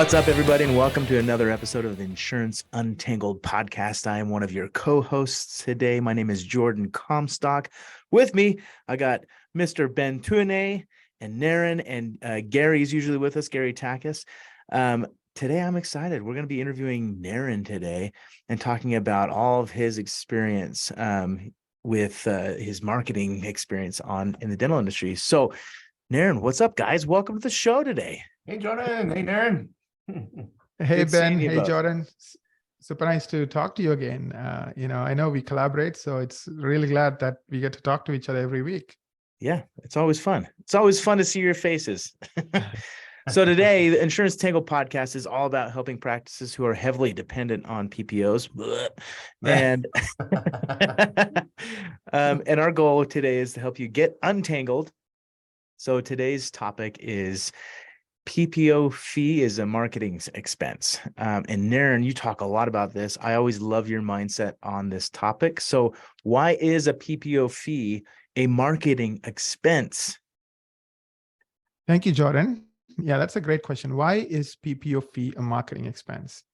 What's up, everybody, and welcome to another episode of the Insurance Untangled Podcast. I am one of your co-hosts today. My name is Jordan Comstock. With me, I got Mr. Ben Tuine and Naren, and Gary's usually with us, Gary Takis. Today, I'm excited. We're going to be interviewing Naren today and talking about all of his experience with his marketing experience in the dental industry. So, Naren, what's up, guys? Welcome to the show today. Hey, Jordan. Hey, Naren. Hey, Good Ben. seeing you Hey, both. Jordan. Super nice to talk to you again. I know we collaborate, so it's really glad that we get to talk to each other every week. Yeah, it's always fun. It's always fun to see your faces. So today, the Insurance Untangled Podcast is all about helping practices who are heavily dependent on PPOs. And and our goal today is to help you get untangled. So today's topic is PPO fee is a marketing expense. And Naren, you talk a lot about this. I always love your mindset on this topic. So why is a PPO fee a marketing expense? Thank you, Jordan. Yeah, that's a great question. Why is PPO fee a marketing expense?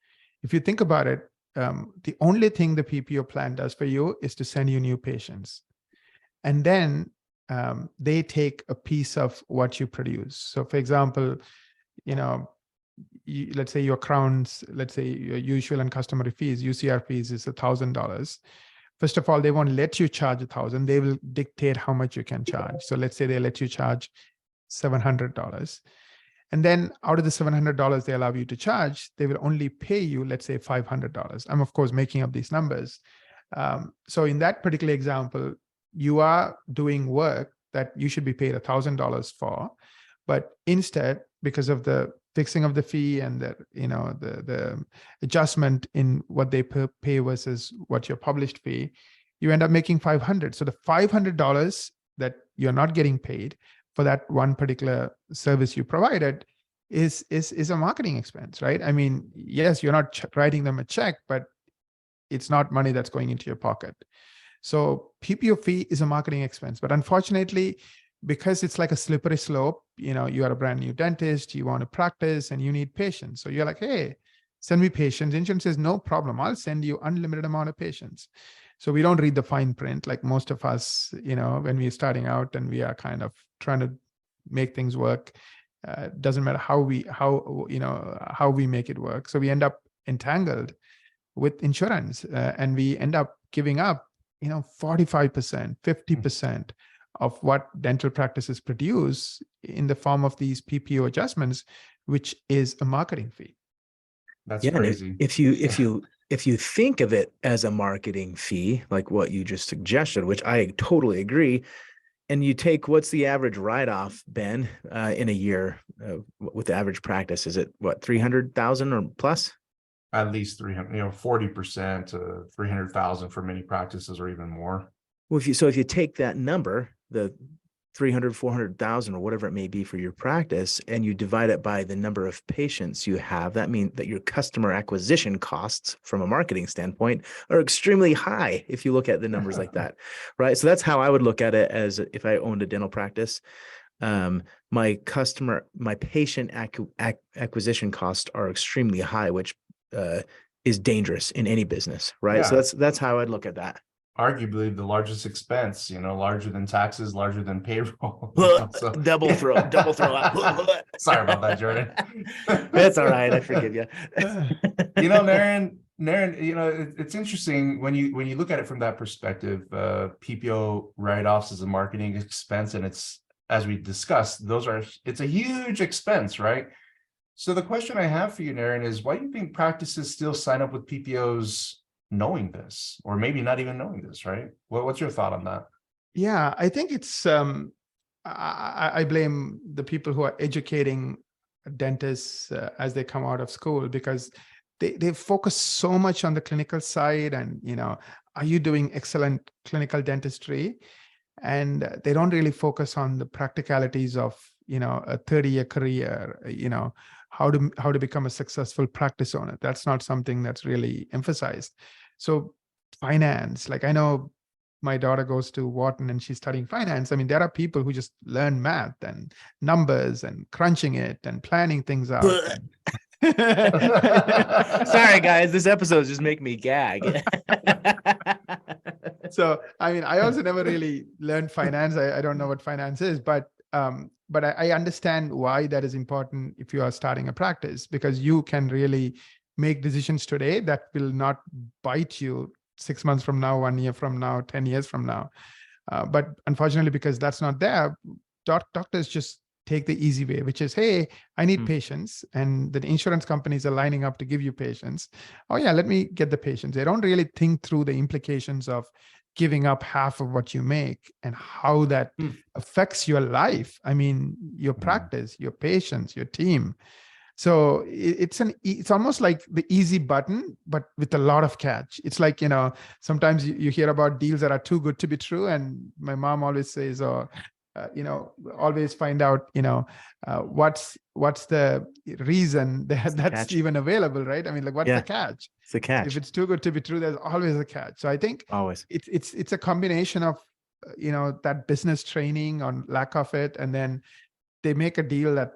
If you think about it, the only thing the PPO plan does for you is to send you new patients. And then they take a piece of what you produce. So for example, let's say your crowns, let's say your usual and customary fees, UCR fees is $1,000. First of all, they won't let you charge $1,000. They will dictate how much you can charge. So let's say they let you charge $700. And then out of the $700 they allow you to charge, they will only pay you, let's say $500. I'm of course making up these numbers. So in that particular example, you are doing work that you should be paid $1,000 for, but instead, because of the fixing of the fee and the adjustment in what they pay versus what your published fee, you end up making $500. So the $500 that you're not getting paid for that one particular service you provided is a marketing expense, right? I mean, yes, you're not writing them a check, but it's not money that's going into your pocket. So PPO fee is a marketing expense, but unfortunately, because it's like a slippery slope, you are a brand new dentist, you want to practice and you need patients. So you're like, hey, send me patients. Insurance says, no problem. I'll send you unlimited amount of patients. So we don't read the fine print like most of us, when we're starting out and we are kind of trying to make things work. Doesn't matter how we make it work. So we end up entangled with insurance and we end up giving up 45%, 50% of what dental practices produce in the form of these PPO adjustments, which is a marketing fee. That's crazy. If you think of it as a marketing fee, like what you just suggested, which I totally agree, and you take what's the average write-off, Ben, in a year with the average practice? Is it what, 300,000 or plus? At least 300, 40% to 300,000 for many practices or even more. Well, if you take that number, the 300, 400,000 or whatever it may be for your practice, and you divide it by the number of patients you have, that means that your customer acquisition costs from a marketing standpoint are extremely high if you look at the numbers like that, right? So that's how I would look at it as if I owned a dental practice. My patient acquisition costs are extremely high, which is dangerous in any business, right? Yeah. So that's how I'd look at that. Arguably the largest expense, larger than taxes, larger than payroll. So, double throw. Sorry about that, Jordan. That's all right. I forgive you. Naren, it's interesting when you look at it from that perspective. PPO write-offs is a marketing expense, and it's, as we discussed, it's a huge expense, right? So the question I have for you, Naren, is why do you think practices still sign up with PPOs knowing this, or maybe not even knowing this, right? What's your thought on that? Yeah, I think it's, I blame the people who are educating dentists as they come out of school, because they focus so much on the clinical side and, are you doing excellent clinical dentistry? And they don't really focus on the practicalities of, a 30-year career, how to become a successful practice owner. That's not something that's really emphasized. So finance, like I know my daughter goes to Wharton and she's studying finance. I mean, there are people who just learn math and numbers and crunching it and planning things out. Sorry, guys. This episode is just making me gag. So, I mean, I also never really learned finance. I don't know what finance is, but I understand why that is important if you are starting a practice, because you can really make decisions today that will not bite you 6 months from now, 1 year from now, 10 years from now. But unfortunately, because that's not there, doctors just take the easy way, which is, hey, I need patients, and the insurance companies are lining up to give you patients. Oh yeah, let me get the patients. They don't really think through the implications of giving up half of what you make and how that affects your life. I mean, your practice, your patients, your team. So it's almost like the easy button, but with a lot of catch. It's like, sometimes you hear about deals that are too good to be true. And my mom always says, always find out, what's the reason that's even available, right? I mean, like, what's the catch? It's the catch. If it's too good to be true, there's always a catch. So I think always it's a combination of, that business training on lack of it. And then they make a deal that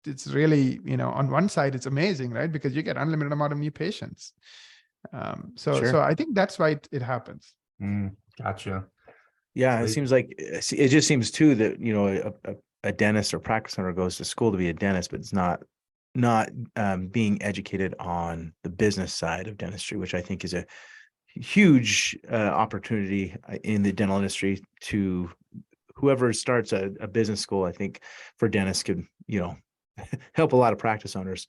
it's really, on one side, it's amazing, right? Because you get unlimited amount of new patients. So I think that's why it happens. Gotcha. Yeah, it seems like it just seems too that a dentist or practice owner goes to school to be a dentist, but it's not being educated on the business side of dentistry, which I think is a huge opportunity in the dental industry. To whoever starts a business school, I think for dentists could help a lot of practice owners.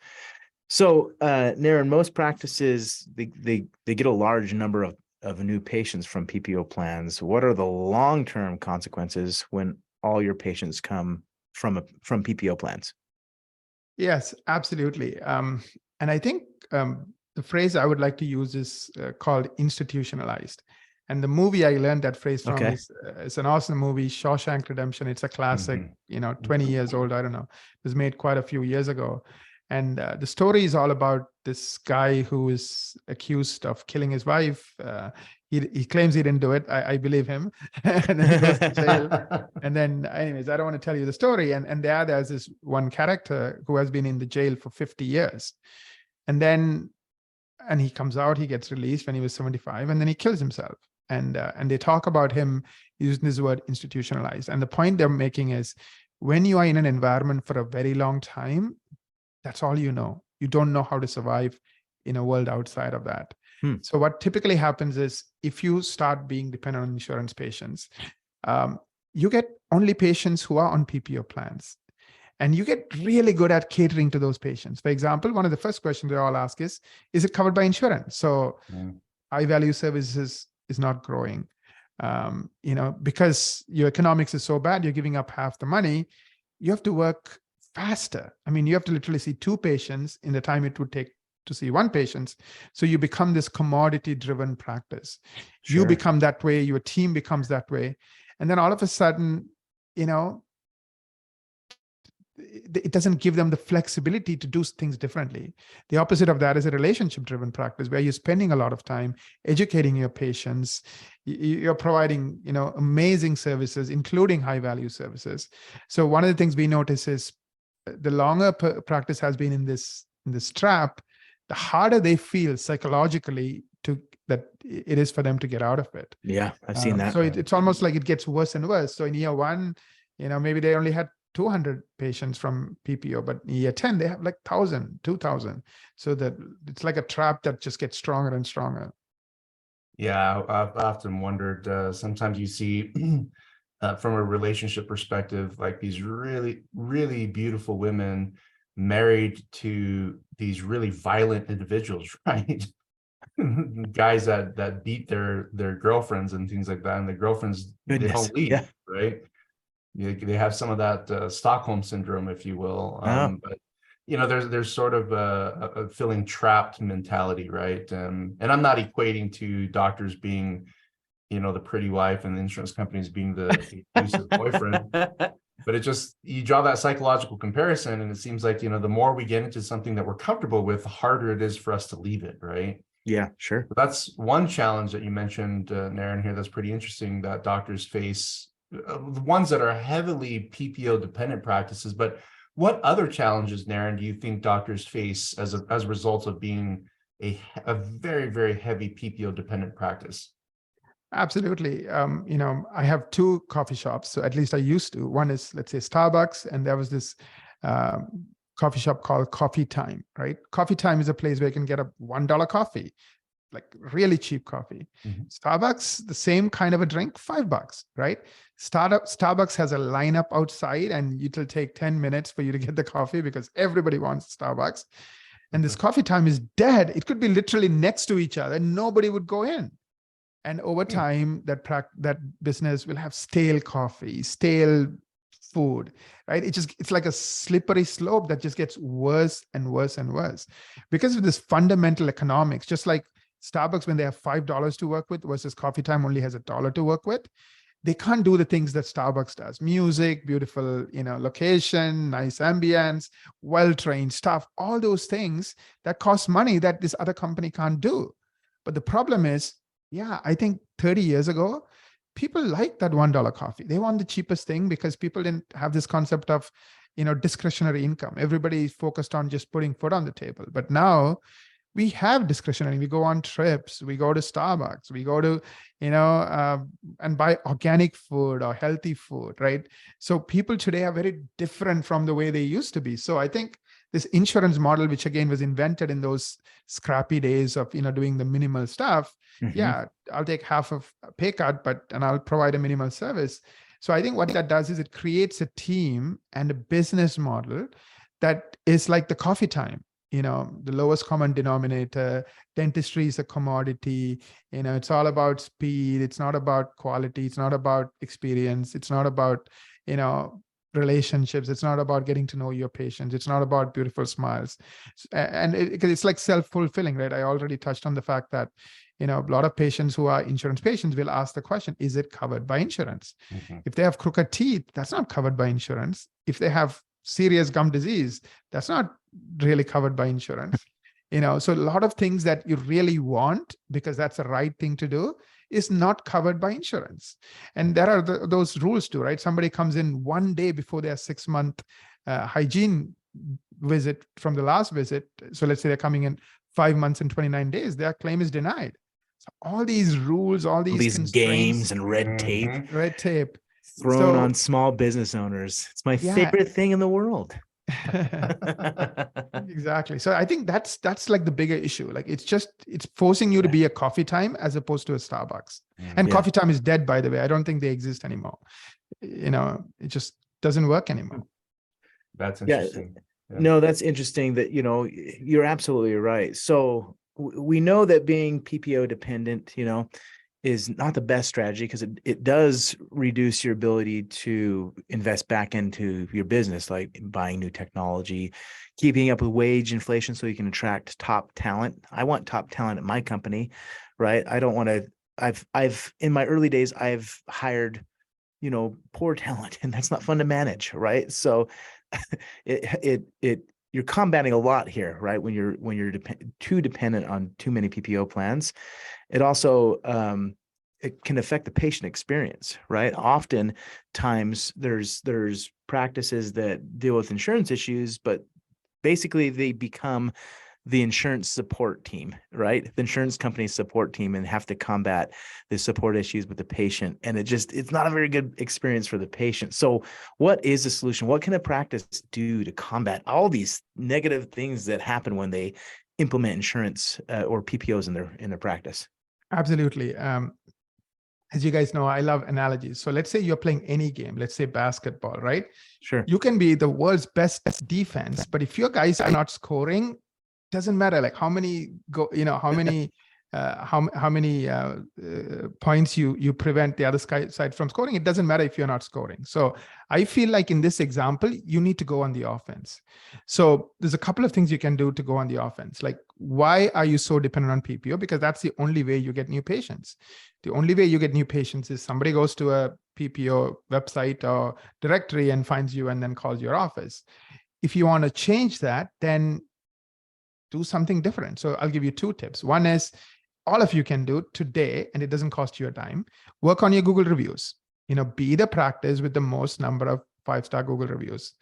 So, Naren, most practices they get a large number of new patients from PPO plans. What are the long-term consequences when all your patients come from PPO plans? Yes, absolutely. And I think the phrase I would like to use is called institutionalized. And the movie I learned that phrase from is an awesome movie, Shawshank Redemption. It's a classic, 20 years old. I don't know. It was made quite a few years ago. And the story is all about this guy who is accused of killing his wife. He claims he didn't do it. I believe him. And then he goes to jail. And then, anyways, I don't want to tell you the story. And there's this one character who has been in the jail for 50 years. And he comes out, he gets released when he was 75, and then he kills himself. And they talk about him using this word institutionalized. And the point they're making is, when you are in an environment for a very long time, that's all you know. You don't know how to survive in a world outside of that. So what typically happens is, if you start being dependent on insurance patients, you get only patients who are on PPO plans. And you get really good at catering to those patients. For example, one of the first questions they all ask is it covered by insurance? So high value services is not growing, because your economics is so bad, you're giving up half the money. You have to work faster. I mean, you have to literally see 2 patients in the time it would take to see 1 patient. So you become this commodity driven practice. Sure. You become that way. Your team becomes that way. And then all of a sudden, it doesn't give them the flexibility to do things differently. The opposite of that is a relationship driven practice, where you're spending a lot of time educating your patients. You're providing, amazing services, including high value services. So one of the things we notice is, the longer practice has been in this trap, the harder they feel psychologically that it is for them to get out of it. Yeah, I've seen that. So it's almost like it gets worse and worse. So in year 1, maybe they only had 200 patients from PPO, but in year 10, they have like 1,000, 2,000. So that it's like a trap that just gets stronger and stronger. Yeah, I've often wondered, sometimes you see from a relationship perspective, like these really, really beautiful women married to these really violent individuals, right? Guys that beat their girlfriends and things like that, and the girlfriends, they don't leave, right? They have some of that Stockholm syndrome, if you will. But there's sort of a feeling trapped mentality, right? And I'm not equating to doctors being, the pretty wife and the insurance companies being the abusive boyfriend. But you draw that psychological comparison, and it seems like, the more we get into something that we're comfortable with, the harder it is for us to leave it, right? Yeah, sure. But that's one challenge that you mentioned, Naren, here, that's pretty interesting, that doctors face, the ones that are heavily PPO dependent practices. But What other challenges, Naren, do you think doctors face as a result of being a very, very heavy PPO dependent practice? Absolutely. I have two coffee shops, so at least I used to. One is, let's say, Starbucks, and there was this coffee shop called Coffee Time, right? Coffee Time is a place where you can get a $1 coffee, like really cheap coffee. Mhm. Starbucks, the same kind of a drink, $5, right? Starbucks has a lineup outside, and it'll take 10 minutes for you to get the coffee because everybody wants Starbucks. And this Coffee Time is dead. It could be literally next to each other, and nobody would go in. And over time, that business will have stale coffee, stale food, right? It's like a slippery slope that just gets worse and worse and worse because of this fundamental economics. Just like Starbucks, when they have $5 to work with versus Coffee Time only has $1 to work with, they can't do the things that Starbucks does. Music, beautiful, location, nice ambience, well-trained staff, all those things that cost money that this other company can't do. But the problem is, I think 30 years ago, people liked that $1 coffee. They want the cheapest thing because people didn't have this concept of, discretionary income. Everybody is focused on just putting food on the table. But now we have discretionary. We go on trips. We go to Starbucks. We go to, and buy organic food or healthy food, right? So people today are very different from the way they used to be. So I think this insurance model, which again was invented in those scrappy days of, doing the minimal stuff. Mhm. I'll take half of a pay cut, and I'll provide a minimal service. So I think what that does is it creates a team and a business model that is like the Coffee Time. The lowest common denominator. Dentistry is a commodity. It's all about speed. It's not about quality. It's not about experience. It's not about, relationships. It's not about getting to know your patients. It's not about beautiful smiles. And it's like self-fulfilling, right? I already touched on the fact that, a lot of patients who are insurance patients will ask the question, is it covered by insurance? Mhm. If they have crooked teeth, that's not covered by insurance. If they have serious gum disease, that's not really covered by insurance. So a lot of things that you really want because that's the right thing to do is not covered by insurance. And there are those rules too, right? Somebody comes in one day before their 6-month hygiene visit from the last visit. So let's say they're coming in 5 months and 29 days, their claim is denied. So all these rules, all these games and red tape thrown So on small business owners. It's my Yeah. favorite thing in the world. Exactly. So I think that's like the bigger issue. Like it's forcing you to be a Coffee Time as opposed to a Starbucks. And Yeah. Coffee Time is dead, by the way. I don't think they exist anymore. It just doesn't work anymore. That's interesting. Yeah. No, that's interesting that, you're absolutely right. So we know that being PPO dependent, is not the best strategy because it does reduce your ability to invest back into your business, like buying new technology, keeping up with wage inflation so you can attract top talent. I want top talent at my company, right? I don't want to, I've in my early days, I've hired, poor talent, and that's not fun to manage, right? So you're combating a lot here, right? When you're too dependent on too many PPO plans. It also it can affect the patient experience, right? Oftentimes there's practices that deal with insurance issues, but basically they become the insurance support team, right? The insurance company support team, and have to combat the support issues with the patient. And it's not a very good experience for the patient. So what is the solution? What can a practice do to combat all these negative things that happen when they implement insurance or PPOs in their practice? Absolutely. As you guys know, I love analogies. So let's say you're playing any game, let's say basketball, right? Sure. You can be the world's best defense, but if your guys are not scoring, doesn't matter like how many points you prevent the other side from scoring. It doesn't matter if you're not scoring. So I feel like in this example, you need to go on the offense. So there's a couple of things you can do to go on the offense. Like, why are you so dependent on PPO? Because that's the only way you get new patients. The only way you get new patients is somebody goes to a PPO website or directory and finds you and then calls your office. If you want to change that, then do something different. So I'll give you 2 tips. One is all of you can do today, and it doesn't cost you a dime. Work on your Google reviews. Be the practice with the most number of 5-star Google reviews.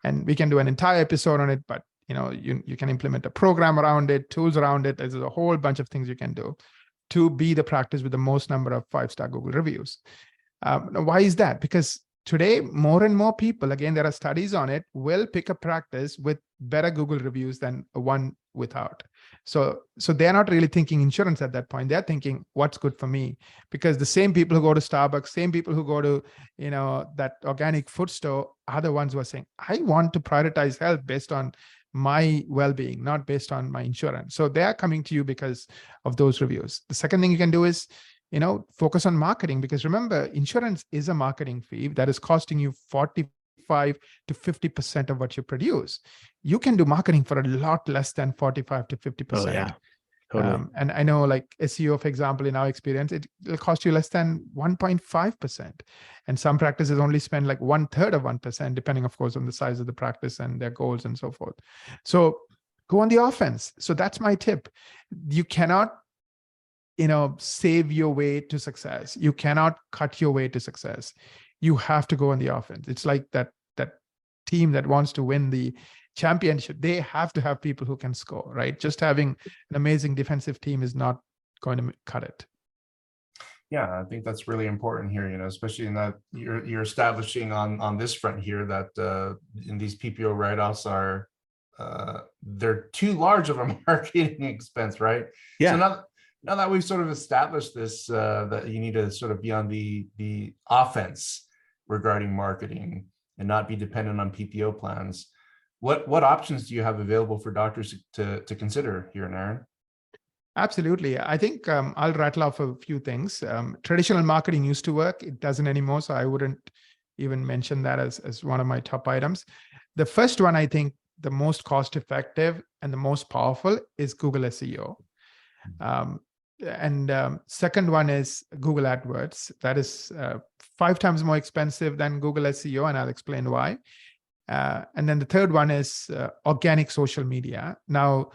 And we can do an entire episode on it, but you can implement a program around it, tools around it. There's a whole bunch of things you can do to be the practice with the most number of 5-star Google reviews. Why is that? Because today, more and more people, again, there are studies on it, will pick a practice with better Google reviews than one without. So they're not really thinking insurance at that point. They're thinking, what's good for me? Because the same people who go to Starbucks, same people who go to, that organic food store are the ones who are saying, I want to prioritize health based on my well-being, not based on my insurance. So they are coming to you because of those reviews. The second thing you can do is, focus on marketing, because remember, insurance is a marketing fee that is costing you 45 to 50% of what you produce. You can do marketing for a lot less than 45 to 50%. Oh, yeah. Totally. And I know, like SEO, for example, in our experience, it'll cost you less than 1.5%. And some practices only spend like 1/3 of 1%, depending, of course, on the size of the practice and their goals and so forth. So go on the offense. So that's my tip. You cannot save your way to success. You cannot cut your way to success. You have to go on the offense. It's like that team that wants to win the championship. They have to have people who can score, right? Just having an amazing defensive team is not going to cut it. Yeah, I think that's really important here, especially in that you're establishing on this front here that in these PPO write-offs are they're too large of a marketing expense, right? Yeah. So now that we've sort of established this, that you need to sort of be on the offense regarding marketing and not be dependent on PPO plans, what options do you have available for doctors to consider here, Naren? Absolutely. I think I'll rattle off a few things. Traditional marketing used to work. It doesn't anymore. So I wouldn't even mention that as one of my top items. The first one, I think the most cost effective and the most powerful is Google SEO. Second one is Google AdWords. That is 5 times more expensive than Google SEO, and I'll explain why. And then the third one is organic social media. Now,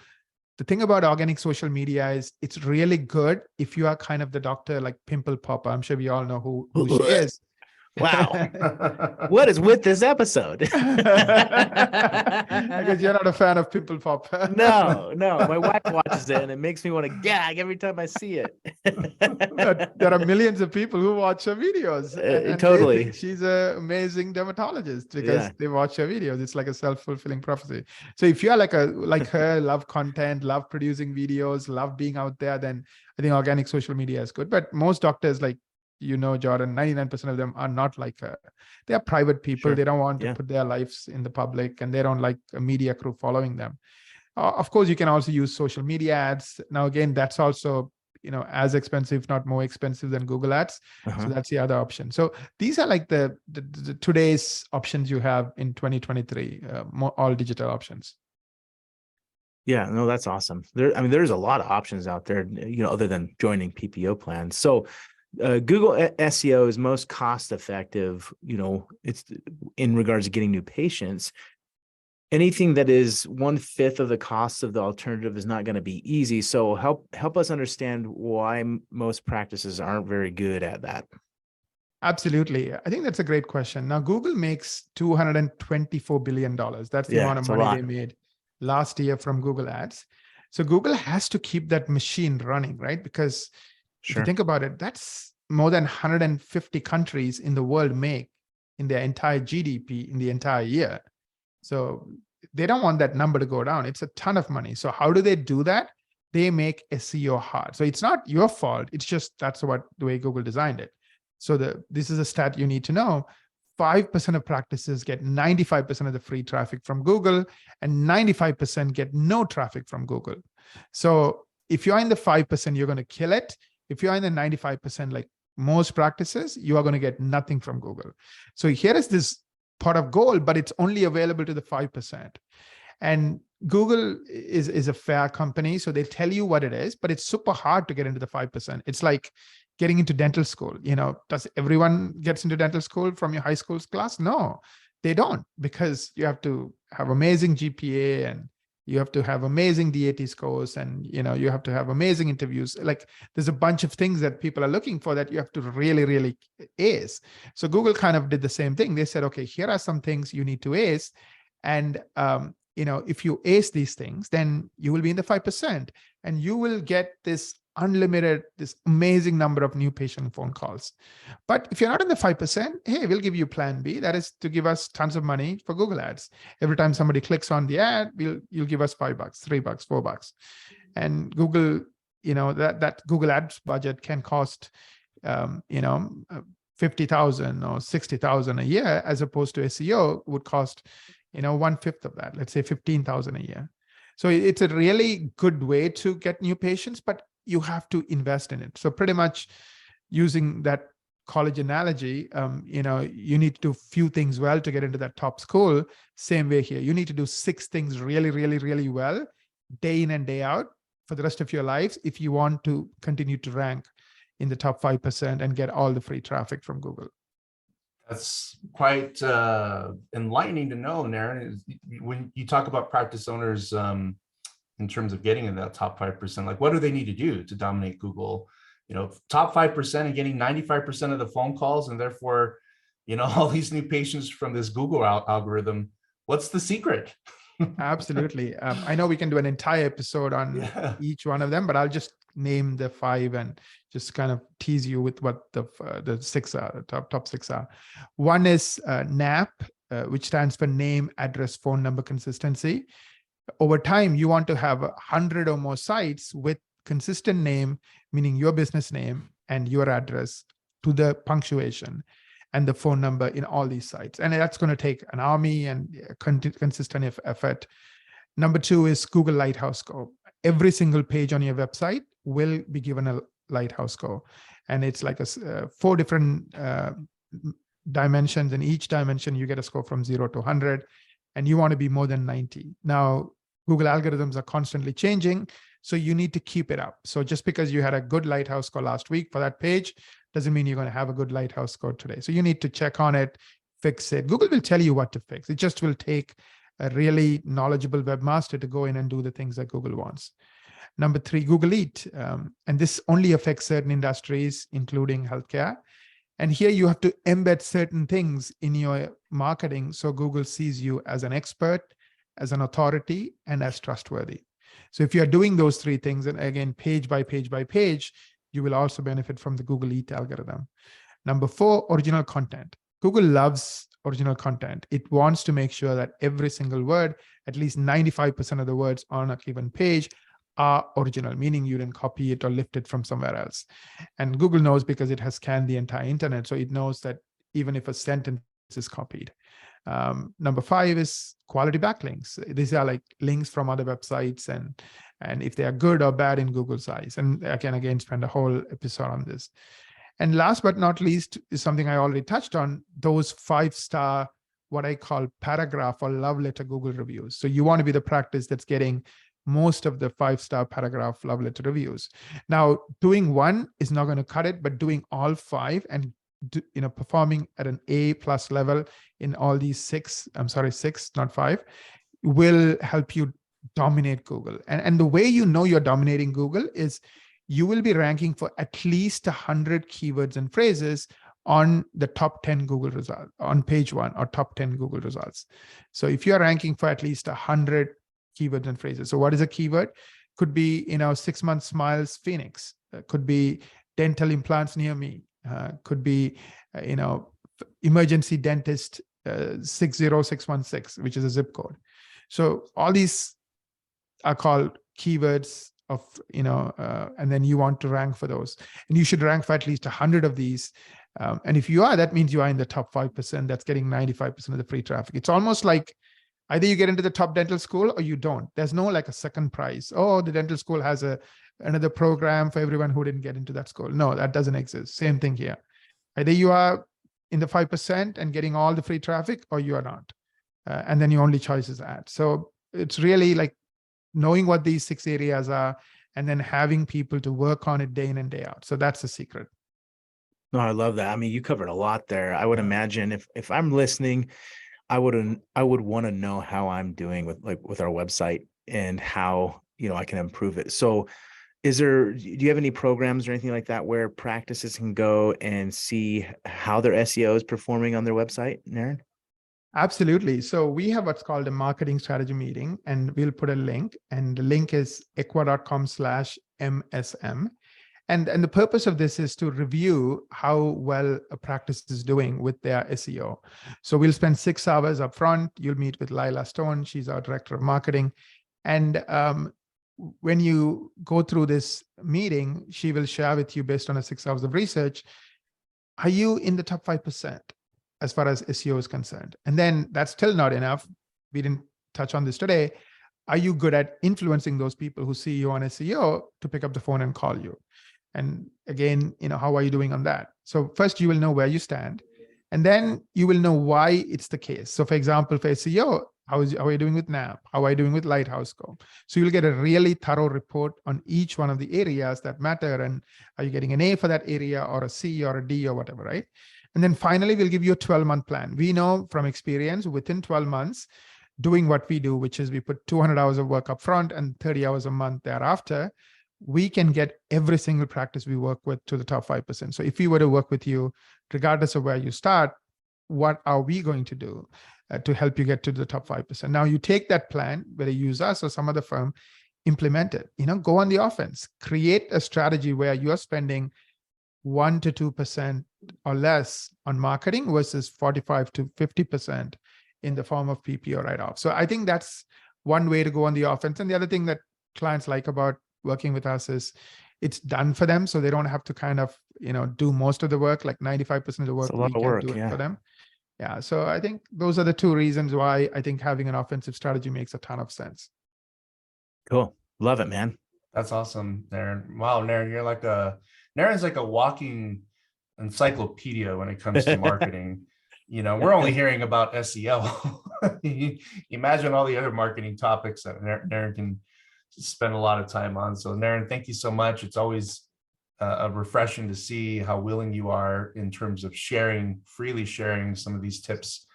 the thing about organic social media is it's really good if you are kind of the doctor like Pimple Popper. I'm sure we all know who she is. Wow. What is with this episode? I guess you're not a fan of Pimple Popper. No. My wife watches it and it makes me want to gag every time I see it. There are millions of people who watch her videos. And totally. they think she's an amazing dermatologist because they watch her videos. It's like a self-fulfilling prophecy. So if you're like her, love content, love producing videos, love being out there, then I think organic social media is good. But most doctors, like, Jordan, 99% of them are not like her. They are private people. Sure. They don't want to put their lives in the public, and they don't like a media crew following them. Of course, you can also use social media ads. Now, again, that's also, as expensive, if not more expensive than Google ads. So that's the other option. So these are like the today's options you have in 2023, all digital options. Yeah, no, that's awesome. There's a lot of options out there, other than joining PPO plans. So Google SEO is most cost effective, it's in regards to getting new patients. Anything that is 1/5 of the cost of the alternative is not going to be easy. So help us understand why most practices aren't very good at that. Absolutely. I think that's a great question. Now, Google makes $224 billion. That's the amount of money they made last year from Google ads. So Google has to keep that machine running, right? Because if you think about it, that's more than 150 countries in the world make in their entire GDP in the entire year. So they don't want that number to go down. It's a ton of money. So how do they do that? They make SEO hard. So it's not your fault. It's just that's the way Google designed it. So this is a stat you need to know. 5% of practices get 95% of the free traffic from Google, and 95% get no traffic from Google. So if you're in the 5%, you're going to kill it. If you're in the 95%, like most practices, you are going to get nothing from Google. So here is this pot of gold, but it's only available to the 5%. And Google is a fair company, so they tell you what it is, but it's super hard to get into the 5%. It's like getting into dental school. Does everyone gets into dental school from your high school's class? No, they don't, because you have to have amazing GPA, and you have to have amazing DAT scores, and you have to have amazing interviews. Like, there's a bunch of things that people are looking for that you have to really, really ace. So Google kind of did the same thing. They said, okay, here are some things you need to ace, And if you ace these things, then you will be in the 5%, and you will get this amazing number of new patient phone calls. But if you're not in the 5%, hey, we'll give you plan B. That is to give us tons of money for Google ads. Every time somebody clicks on the ad, you'll give us $5, $3, $4. And Google, that Google ads budget can cost, 50,000 or 60,000 a year, as opposed to SEO would cost, 1/5 of that, let's say 15,000 a year. So it's a really good way to get new patients, but you have to invest in it. So pretty much using that college analogy, you need to do few things well to get into that top school. Same way here, you need to do 6 things really, really, really well, day in and day out for the rest of your lives, if you want to continue to rank in the top 5% and get all the free traffic from Google. That's quite enlightening to know, Naren. When you talk about practice owners in terms of getting in that top 5%, like what do they need to do to dominate Google? Top 5% and getting 95% of the phone calls, and therefore, all these new patients from this Google algorithm. What's the secret? Absolutely. I know we can do an entire episode on each one of them, but I'll just name the 5 and just kind of tease you with what the 6 are, the top 6 are. One is NAP, which stands for name, address, phone number consistency. Over time, you want to have 100 or more sites with consistent name, meaning your business name and your address to the punctuation and the phone number in all these sites. And that's going to take an army and consistent effort. Number 2 is Google Lighthouse Score. Every single page on your website will be given a Lighthouse Score. And it's like 4 different dimensions. In each dimension, you get a score from 0 to 100, and you want to be more than 90. Now, Google algorithms are constantly changing, so you need to keep it up. So just because you had a good Lighthouse Score last week for that page doesn't mean you're going to have a good Lighthouse Score today. So you need to check on it, fix it. Google will tell you what to fix. It just will take a really knowledgeable webmaster to go in and do the things that Google wants. Number 3, Google Eat. And this only affects certain industries, including healthcare. And here you have to embed certain things in your marketing so Google sees you as an expert, as an authority, and as trustworthy. So if you're doing those 3 things, and again, page by page by page, you will also benefit from the Google Eat algorithm. Number 4, original content. Google loves original content. It wants to make sure that every single word, at least 95% of the words on a given page, are original, meaning you didn't copy it or lift it from somewhere else. And Google knows because it has scanned the entire internet. So it knows that even if a sentence is copied. Number 5 is quality backlinks. These are like links from other websites and if they are good or bad in Google's eyes. And I can again spend a whole episode on this. And last but not least is something I already touched on, those 5-star, what I call paragraph or love letter Google reviews. So you want to be the practice that's getting most of the 5-star paragraph love letter reviews. Now, doing 1 is not going to cut it, but doing all 5 and performing at an A+ level in all these 6, not 5, will help you dominate Google. And the way you know you're dominating Google is you will be ranking for at least 100 keywords and phrases on the top 10 Google results on page 1 or top 10 Google results. So if you're ranking for at least 100 keywords and phrases. So what is a keyword? Could be, 6 month smiles, Phoenix. Could be dental implants near me. Could be, emergency dentist 60616, which is a zip code. So all these are called keywords of, and then you want to rank for those. And you should rank for at least 100 of these. And if you are, that means you are in the top 5% that's getting 95% of the free traffic. It's almost like either you get into the top dental school or you don't. There's no like a second prize. Oh, the dental school has another program for everyone who didn't get into that school. No, that doesn't exist. Same thing here. Either you are in the 5% and getting all the free traffic, or you are not. And then your only choice is ads. So it's really like knowing what these 6 areas are and then having people to work on it day in and day out. So that's the secret. No, I love that. I mean, you covered a lot there. I would imagine if I'm listening, I would want to know how I'm doing with our website and how, I can improve it. So do you have any programs or anything like that where practices can go and see how their SEO is performing on their website, Naren? Absolutely. So we have what's called a marketing strategy meeting, and we'll put a link, and the link is equa.com/MSM. And the purpose of this is to review how well a practice is doing with their SEO. So we'll spend 6 hours up front. You'll meet with Lila Stone. She's our director of marketing. And when you go through this meeting, she will share with you, based on 6 hours of research, are you in the top 5%? As far as SEO is concerned. And then that's still not enough. We didn't touch on this today. Are you good at influencing those people who see you on SEO to pick up the phone and call you? And again, how are you doing on that? So first you will know where you stand, and then you will know why it's the case. So for example, for SEO, how are you doing with NAP? How are you doing with Lighthouse Score? So you'll get a really thorough report on each one of the areas that matter. And are you getting an A for that area, or a C, or a D, or whatever, right? And then finally, we'll give you a 12-month plan. We know from experience, within 12 months, doing what we do, which is we put 200 hours of work up front and 30 hours a month thereafter, we can get every single practice we work with to the top 5%. So if we were to work with you, regardless of where you start, what are we going to do to help you get to the top 5%? Now you take that plan, whether you use us or some other firm, implement it, go on the offense, create a strategy where you're spending 1 to 2% or less on marketing versus 45 to 50% in the form of PPO write-off. So I think that's one way to go on the offense. And the other thing that clients like about working with us is it's done for them. So they don't have to kind of, do most of the work, like 95% of the work, we can do it for them. Yeah. So I think those are the 2 reasons why I think having an offensive strategy makes a ton of sense. Cool. Love it, man. That's awesome, Naren. Wow, Naren, Naren's like a walking encyclopedia when it comes to marketing. We're only hearing about SEO. Imagine all the other marketing topics that Naren can spend a lot of time on. So Naren, thank you so much. It's always refreshing to see how willing you are in terms of freely sharing some of these tips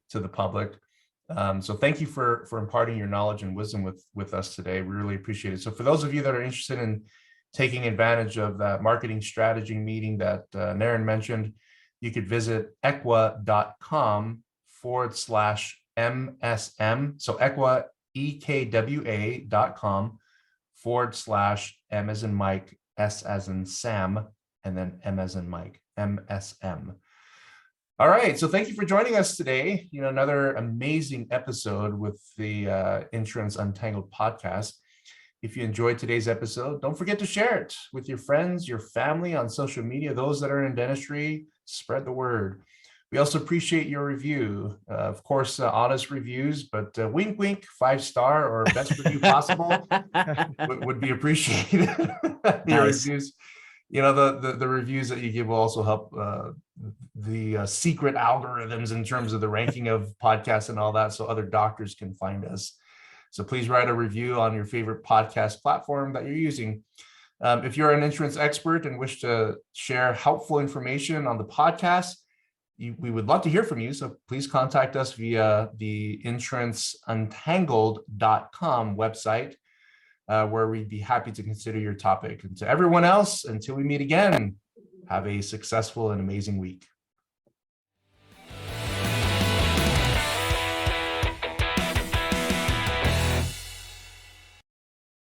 to the public. So thank you for imparting your knowledge and wisdom with us today. We really appreciate it. So for those of you that are interested in taking advantage of that marketing strategy meeting that Naren mentioned, you could visit equa.com/MSM. So equa, EKWA.com/M as in Mike, S as in Sam, and then M as in Mike, MSM. All right. So thank you for joining us today. Another amazing episode with the Insurance Untangled podcast. If you enjoyed today's episode, don't forget to share it with your friends, your family on social media, those that are in dentistry, spread the word. We also appreciate your review. Of course, honest reviews, but wink, wink, 5-star or best review possible would be appreciated. Your reviews, the reviews that you give will also help the secret algorithms in terms of the ranking of podcasts and all that, so other doctors can find us. So please write a review on your favorite podcast platform that you're using. If you're an insurance expert and wish to share helpful information on the podcast, we would love to hear from you. So please contact us via the insuranceuntangled.com website, where we'd be happy to consider your topic. And to everyone else, until we meet again, have a successful and amazing week.